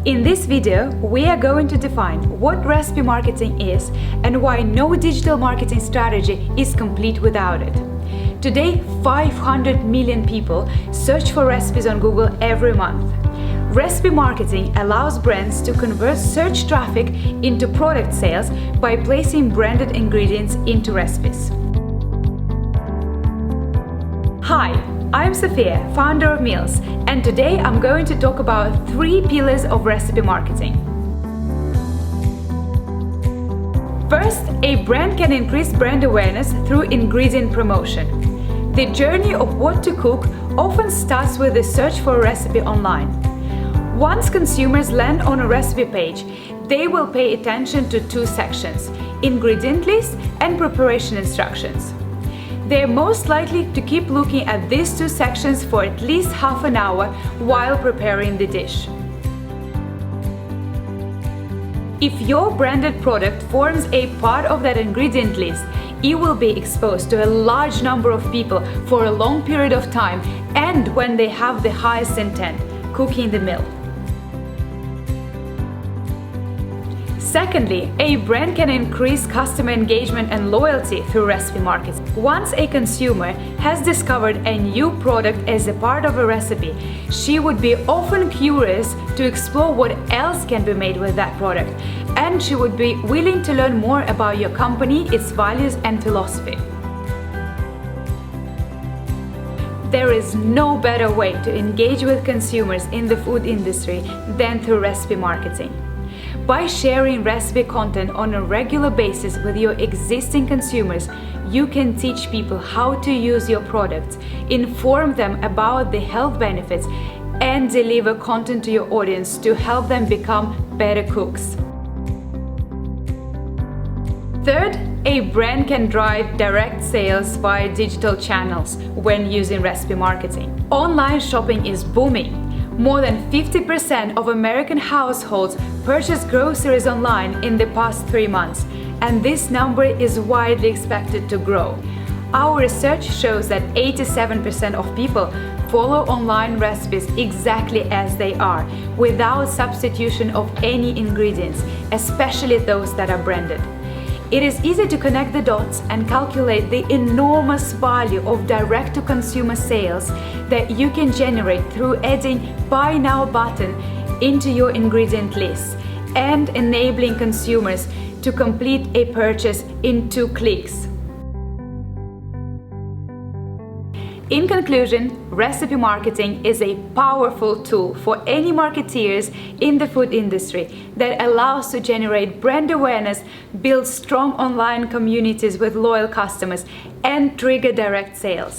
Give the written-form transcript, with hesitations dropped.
In this video, we are going to define what recipe marketing is and why no digital marketing strategy is complete without it. Today, 500 million people search for recipes on Google every month. Recipe marketing allows brands to convert search traffic into product sales by placing branded ingredients into recipes. Hi, I'm Sofia, founder of Mealz, and today I'm going to talk about 3 pillars of recipe marketing. First, a brand can increase brand awareness through ingredient promotion. The journey of what to cook often starts with the search for a recipe online. Once consumers land on a recipe page, they will pay attention to 2 sections: ingredient list and preparation instructions. They are most likely to keep looking at these 2 sections for at least half an hour while preparing the dish. If your branded product forms a part of that ingredient list, it will be exposed to a large number of people for a long period of time and when they have the highest intent, cooking the meal. Secondly, a brand can increase customer engagement and loyalty through recipe marketing. Once a consumer has discovered a new product as a part of a recipe, she would be often curious to explore what else can be made with that product, and she would be willing to learn more about your company, its values and philosophy. There is no better way to engage with consumers in the food industry than through recipe marketing. By sharing recipe content on a regular basis with your existing consumers, you can teach people how to use your products, inform them about the health benefits, and deliver content to your audience to help them become better cooks. Third, a brand can drive direct sales via digital channels when using recipe marketing. Online shopping is booming. More than 50% of American households purchased groceries online in the past 3 months, and this number is widely expected to grow. Our research shows that 87% of people follow online recipes exactly as they are, without substitution of any ingredients, especially those that are branded. It is easy to connect the dots and calculate the enormous value of direct-to-consumer sales that you can generate through adding Buy Now button into your ingredient list and enabling consumers to complete a purchase in 2 clicks. In conclusion, recipe marketing is a powerful tool for any marketeers in the food industry that allows to generate brand awareness, build strong online communities with loyal customers, and trigger direct sales.